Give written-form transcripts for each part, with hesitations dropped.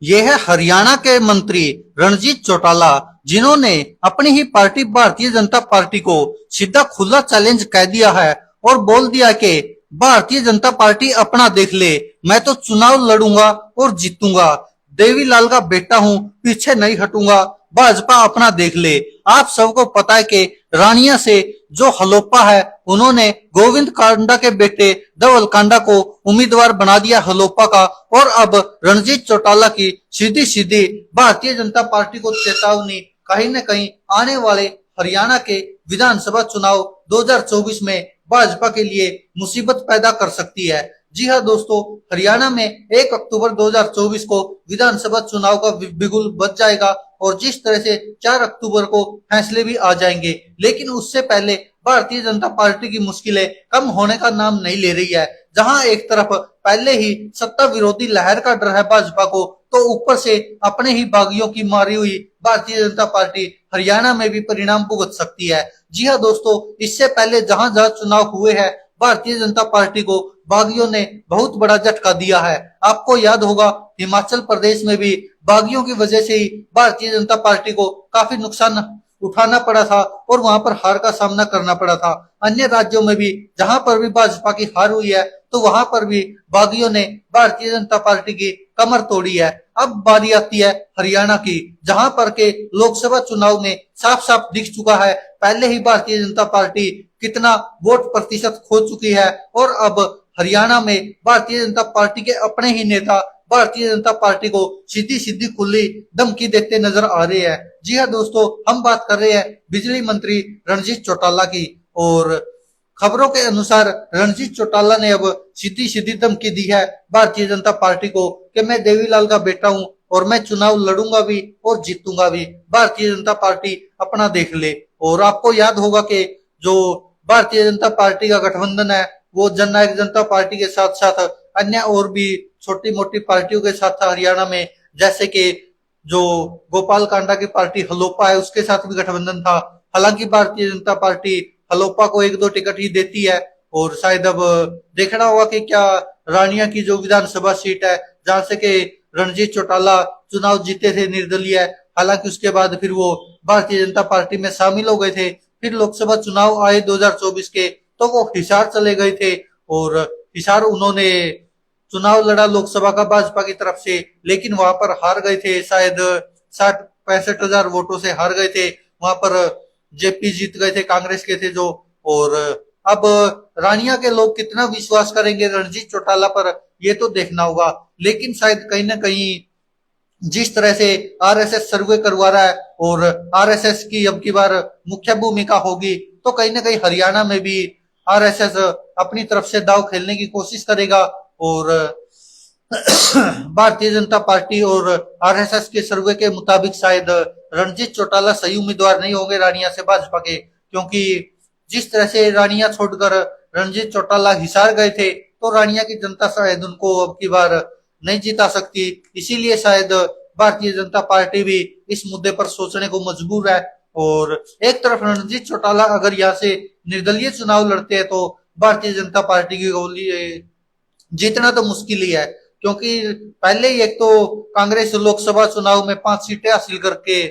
ये है हरियाणा के मंत्री रणजीत चौटाला, जिन्होंने अपनी ही पार्टी भारतीय जनता पार्टी को सीधा खुला चैलेंज कह दिया है और बोल दिया कि भारतीय जनता पार्टी अपना देख ले, मैं तो चुनाव लड़ूंगा और जीतूंगा। देवीलाल का बेटा हूं, पीछे नहीं हटूंगा, भाजपा अपना देख ले। आप सबको पता है कि रानिया से जो हलोपा है, उन्होंने गोविंद कांडा के बेटे धवल कांडा को उम्मीदवार बना दिया हलोपा का, और अब रणजीत चौटाला की सीधी सीधी भारतीय जनता पार्टी को चेतावनी, कहीं न कहीं आने वाले हरियाणा के विधानसभा चुनाव 2024 में भाजपा के लिए मुसीबत पैदा कर सकती है। जी हाँ दोस्तों, हरियाणा में 1 अक्टूबर 2024 को विधानसभा चुनाव का बिगुल बज जाएगा और जिस तरह से 4 अक्टूबर को फैसले भी आ जाएंगे, लेकिन उससे पहले भारतीय जनता पार्टी की मुश्किलें कम होने का नाम नहीं ले रही है। जहां एक तरफ पहले ही सत्ता विरोधी लहर का डर है भाजपा को, तो ऊपर से अपने ही बागियों की मारी हुई भारतीय जनता पार्टी हरियाणा में भी परिणाम भुगत सकती है। जी हाँ दोस्तों, इससे पहले जहां जहां चुनाव हुए हैं, भारतीय जनता पार्टी को बागियों ने बहुत बड़ा झटका दिया है। आपको याद होगा, हिमाचल प्रदेश में भी बागियों की वजह से ही भारतीय जनता पार्टी को काफी नुकसान उठाना पड़ा था और वहां पर हार का सामना करना पड़ा था। अन्य राज्यों में भी जहां पर भी भाजपा की हार हुई है, तो वहां पर भी बागियों ने भारतीय जनता पार्टी की कमर तोड़ी है। अब बारी आती है हरियाणा की, जहां पर के लोकसभा चुनाव में साफ साफ दिख चुका है पहले ही भारतीय जनता पार्टी कितना वोट प्रतिशत खो चुकी है, और अब हरियाणा में भारतीय जनता पार्टी के अपने ही नेता भारतीय जनता पार्टी को सीधी सीधी खुली धमकी देते नजर आ रहे हैं। जी हाँ दोस्तों, हम बात कर रहे हैं बिजली मंत्री रणजीत चौटाला की, और खबरों के अनुसार रणजीत चौटाला ने अब सीधी सीधी धमकी दी है भारतीय जनता पार्टी को कि मैं देवीलाल का बेटा हूं और मैं चुनाव लड़ूंगा भी और जीतूंगा भी, भारतीय जनता पार्टी अपना देख ले। और आपको याद होगा कि जो भारतीय जनता पार्टी का गठबंधन है, वो जननायक जनता पार्टी के साथ साथ अन्य और भी छोटी मोटी पार्टियों के साथ था हरियाणा में, जैसे कि जो गोपाल कांडा की पार्टी हलोपा है, उसके साथ भी गठबंधन था। हालांकि भारतीय जनता पार्टी हलोपा को 1-2 टिकट ही देती है, और शायद अब देखना होगा कि क्या रानिया की जो विधानसभा सीट है, जहां से कि रणजीत चौटाला चुनाव जीते थे निर्दलीय, हालांकि उसके बाद फिर वो भारतीय जनता पार्टी में शामिल हो गए थे। फिर लोकसभा चुनाव आए 2024 के, तो वो हिसार चले गए थे, और हिसार उन्होंने चुनाव लड़ा लोकसभा का भाजपा की तरफ से, लेकिन वहां पर हार गए थे, शायद 60-65 हजार वोटों से हार गए थे। वहां पर जेपी जीत गए थे, कांग्रेस के थे जो। और अब रानिया के लोग कितना विश्वास करेंगे रणजीत चौटाला पर, ये तो देखना होगा। लेकिन शायद कहीं ना कहीं जिस तरह से आरएसएस सर्वे करवा रहा है और आरएसएस की अब की बार मुख्य भूमिका होगी, तो कहीं ना कहीं हरियाणा में भी आरएसएस अपनी तरफ से दाव खेलने की कोशिश करेगा, और भारतीय जनता पार्टी और आरएसएस के सर्वे के मुताबिक शायद रणजीत चौटाला सही उम्मीदवार नहीं होंगे रानिया से भाजपा के, क्योंकि जिस तरह से रानिया छोड़कर रणजीत चौटाला हिसार गए थे, तो रानिया की जनता शायद उनको अब की बार नहीं जिता सकती। इसीलिए शायद भारतीय जनता पार्टी भी इस मुद्दे पर सोचने को मजबूर है। और एक तरफ रणजीत चौटाला अगर यहाँ से निर्दलीय चुनाव लड़ते हैं, तो भारतीय जनता पार्टी की गोली जीतना तो मुश्किल ही है, क्योंकि पहले ही एक तो कांग्रेस लोकसभा चुनाव में 5 सीटें हासिल करके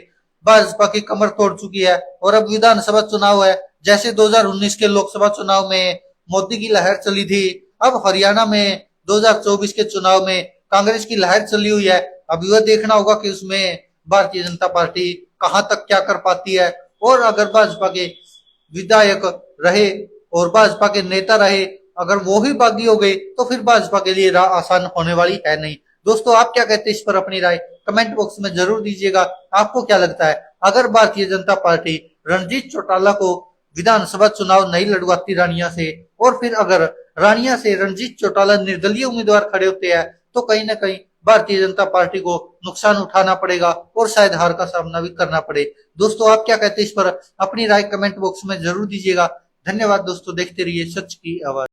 भाजपा की कमर तोड़ चुकी है, और अब विधानसभा चुनाव है। जैसे 2019 के लोकसभा चुनाव में मोदी की लहर चली थी, अब हरियाणा में 2024 के चुनाव में कांग्रेस की लहर चली हुई है। अब यह देखना होगा कि उसमें भारतीय जनता पार्टी कहां तक क्या कर पाती है, और अगर भाजपा के विधायक रहे और भाजपा के नेता रहे, अगर वो ही बागी हो गए, तो फिर भाजपा के लिए राह आसान होने वाली है नहीं। दोस्तों, आप क्या कहते हैं इस पर, अपनी राय कमेंट बॉक्स में जरूर दीजिएगा। आपको क्या लगता है, अगर भारतीय जनता पार्टी रणजीत चौटाला को विधानसभा चुनाव नहीं लड़वाती रानिया से, और फिर अगर रानिया से रणजीत चौटाला निर्दलीय उम्मीदवार खड़े होते हैं, तो कहीं ना कहीं भारतीय जनता पार्टी को नुकसान उठाना पड़ेगा और शायद हार का सामना भी करना पड़े। दोस्तों, आप क्या कहते हैं इस पर, अपनी राय कमेंट बॉक्स में जरूर दीजिएगा। धन्यवाद दोस्तों, देखते रहिए सच की आवाज।